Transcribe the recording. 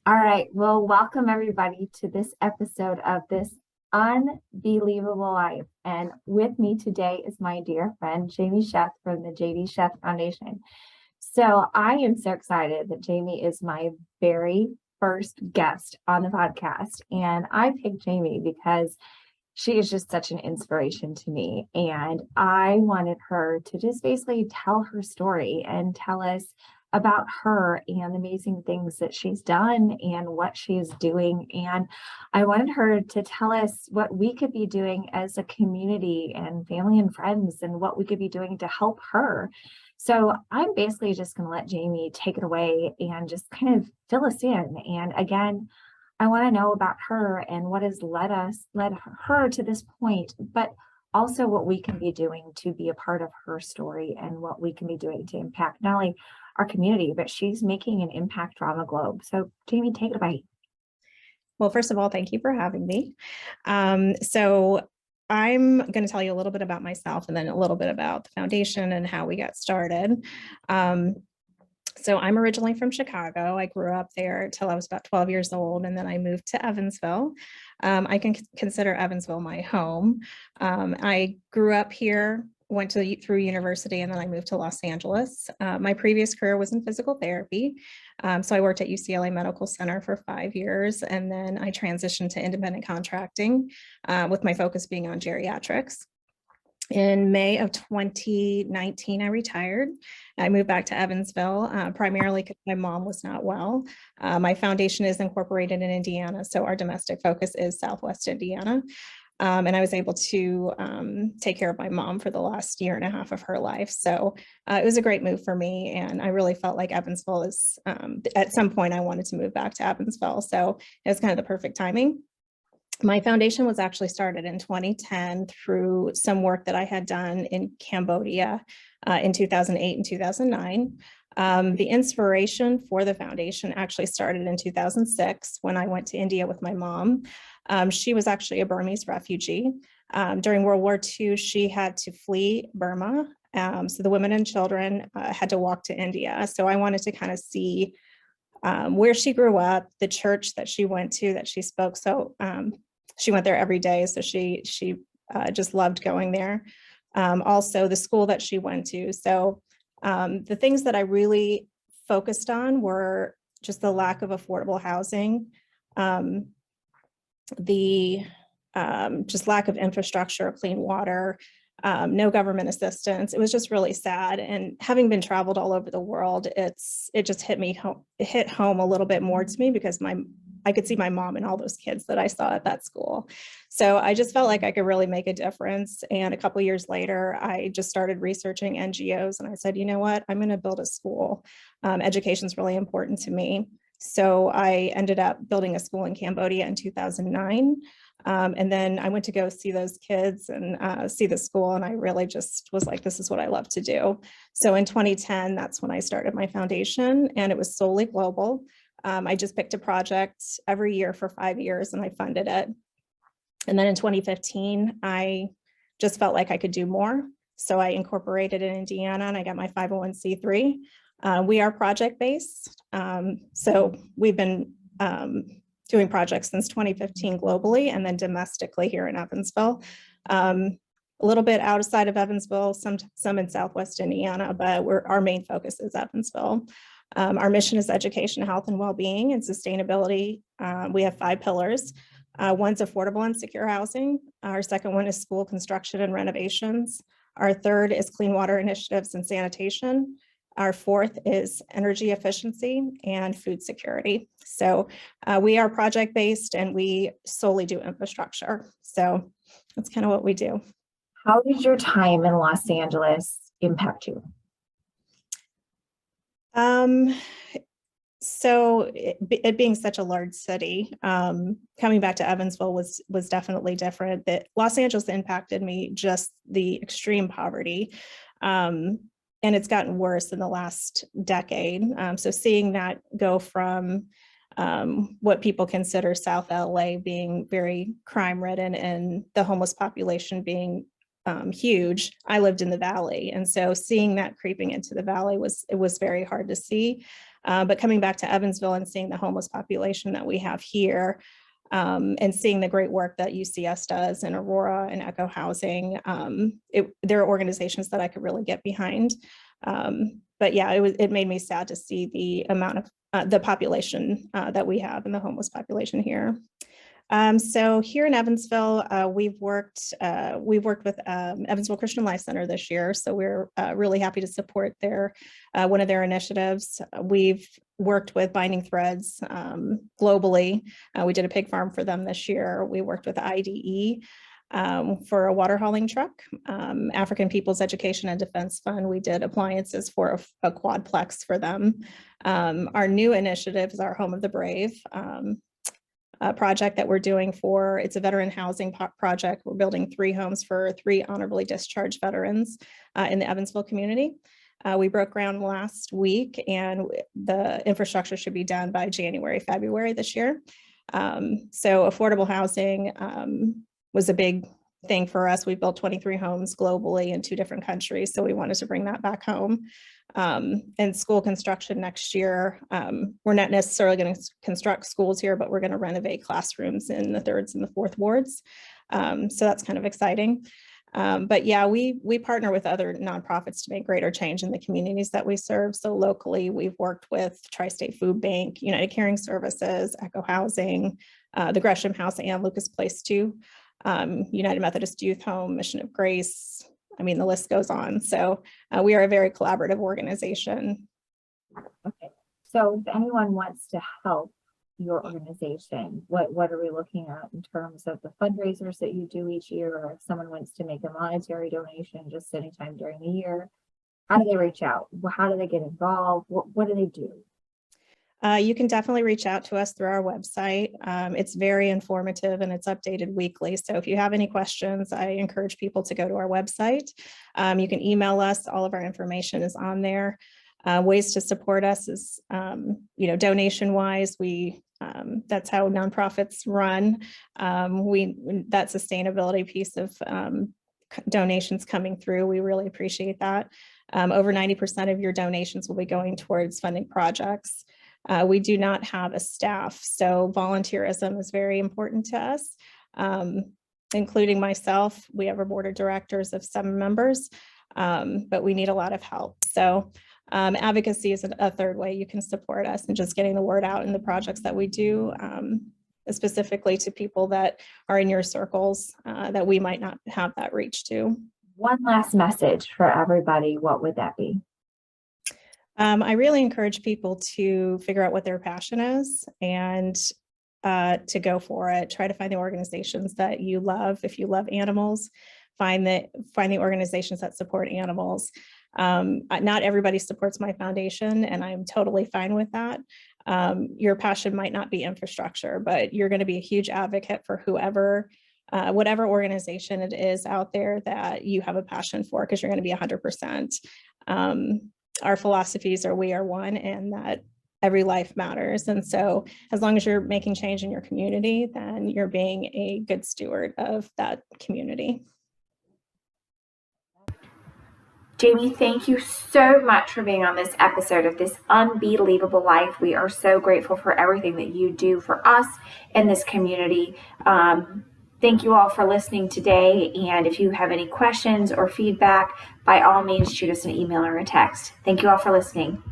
All right. Well, welcome everybody to this episode of this unbelievable life. And with me today is my dear friend, Jaimie Sheth from the JD Sheth Foundation. So I am so excited that Jaimie is my very first guest on the podcast. And I picked Jaimie because she is just such an inspiration to me. And I wanted her to just basically tell her story and tell us about her and the amazing things that she's done and what she is doing. And I wanted her to tell us what we could be doing as a community and family and friends and what we could be doing to help her. So I'm basically just going to let Jaimie take it away and just kind of fill us in. And again, I want to know about her and what has led her to this point, but also what we can be doing to be a part of her story and what we can be doing to impact not only our community, but she's making an impact around the globe. So Jaimie, take it away. Well, first of all, thank you for having me. So I'm going to tell you a little bit about myself and then a little bit about the foundation and how we got started. So I'm originally from Chicago. I grew up there till I was about 12 years old, and then I moved to Evansville. I can consider Evansville my home. I grew up here, went through university, and then I moved to Los Angeles. My previous career was in physical therapy. So I worked at UCLA Medical Center for 5 years, and then I transitioned to independent contracting with my focus being on geriatrics. In May of 2019, I retired. I moved back to Evansville, primarily because my mom was not well. My foundation is incorporated in Indiana, so our domestic focus is Southwest Indiana. And I was able to take care of my mom for the last year and a half of her life. So it was a great move for me. And I really felt like Evansville is, at some point, I wanted to move back to Evansville. So it was kind of the perfect timing. My foundation was actually started in 2010 through some work that I had done in Cambodia in 2008 and 2009. The inspiration for the foundation actually started in 2006 when I went to India with my mom. She was actually a Burmese refugee. During World War II, she had to flee Burma. So the women and children had to walk to India. So I wanted to kind of see where she grew up, the church that she went to, that she spoke. So she went there every day. So she just loved going there. Also the school that she went to. So the things that I really focused on were just the lack of affordable housing, the just lack of infrastructure, clean water, no government assistance. It was just really sad. And having been traveled all over the world, it just hit home a little bit more to me because I could see my mom and all those kids that I saw at that school. So I just felt like I could really make a difference. And a couple of years later, I just started researching NGOs and I said, you know what, I'm going to build a school. Education is really important to me. So I ended up building a school in Cambodia in 2009. And then I went to go see those kids and see the school. And I really just was like, this is what I love to do. So in 2010, that's when I started my foundation, and it was solely global. I just picked a project every year for 5 years and I funded it. And then in 2015, I just felt like I could do more. So I incorporated in Indiana and I got my 501c3. We are project-based. So we've been doing projects since 2015 globally and then domestically here in Evansville. A little bit outside of Evansville, some in Southwest Indiana, but our main focus is Evansville. Our mission is education, health, and well-being and sustainability. We have 5 pillars. One's affordable and secure housing. Our second one is school construction and renovations. Our third is clean water initiatives and sanitation. Our fourth is energy efficiency and food security. So we are project-based and we solely do infrastructure. So that's kind of what we do. How did your time in Los Angeles impact you? So it being such a large city, coming back to Evansville was definitely different. That Los Angeles impacted me, just the extreme poverty. And it's gotten worse in the last decade. So seeing that go from what people consider South LA being very crime ridden and the homeless population being huge. I lived in the valley. And so seeing that creeping into the valley was very hard to see. But coming back to Evansville and seeing the homeless population that we have here, and seeing the great work that UCS does in Aurora and Echo Housing, there are organizations that I could really get behind. But yeah, it made me sad to see the amount of the population that we have and the homeless population here. So here in Evansville, we've worked with Evansville Christian Life Center this year. So we're really happy to support one of their initiatives. We've worked with Binding Threads globally. We did a pig farm for them this year. We worked with IDE for a water hauling truck. African People's Education and Defense Fund, we did appliances for a quadplex for them. Our new initiative is our Home of the Brave. Project that we're doing it's a veteran housing project. We're building 3 homes for 3 honorably discharged veterans in the Evansville community. We broke ground last week, and the infrastructure should be done by January, February this year. So affordable housing was a big thing for us. We built 23 homes globally in 2 different countries, so we wanted to bring that back home. And school construction next year, we're not necessarily going to construct schools here, but we're going to renovate classrooms in the 3rd and the 4th wards. So that's kind of exciting. But yeah, we partner with other nonprofits to make greater change in the communities that we serve. So locally, we've worked with Tri-State Food Bank, United Caring Services, Echo Housing, the Gresham House, and Lucas Place 2, United Methodist Youth Home, Mission of Grace. I mean, the list goes on. So we are a very collaborative organization. Okay. So if anyone wants to help your organization, what are we looking at in terms of the fundraisers that you do each year, or if someone wants to make a monetary donation just anytime during the year, how do they reach out? How do they get involved? What do they do? You can definitely reach out to us through our website. It's very informative and it's updated weekly. So if you have any questions, I encourage people to go to our website. You can email us. All of our information is on there. Ways to support us is, donation wise, that's how nonprofits run. That sustainability piece of donations coming through, we really appreciate that. Over 90% of your donations will be going towards funding projects. We do not have a staff, so volunteerism is very important to us, including myself. We have a board of directors of 7 members, but we need a lot of help. So advocacy is a third way you can support us, and just getting the word out in the projects that we do, specifically to people that are in your circles that we might not have that reach to. One last message for everybody, what would that be? I really encourage people to figure out what their passion is and to go for it. Try to find the organizations that you love. If you love animals, find the organizations that support animals. Not everybody supports my foundation, and I'm totally fine with that. Your passion might not be infrastructure, but you're going to be a huge advocate for whatever organization it is out there that you have a passion for, because you're going to be 100%. Our philosophies are we are one, and that every life matters. And so as long as you're making change in your community, then you're being a good steward of that community. Jaimie, thank you so much for being on this episode of This UnBee-lievable Life. We are so grateful for everything that you do for us in this community. Thank you all for listening today. And if you have any questions or feedback, by all means, shoot us an email or a text. Thank you all for listening.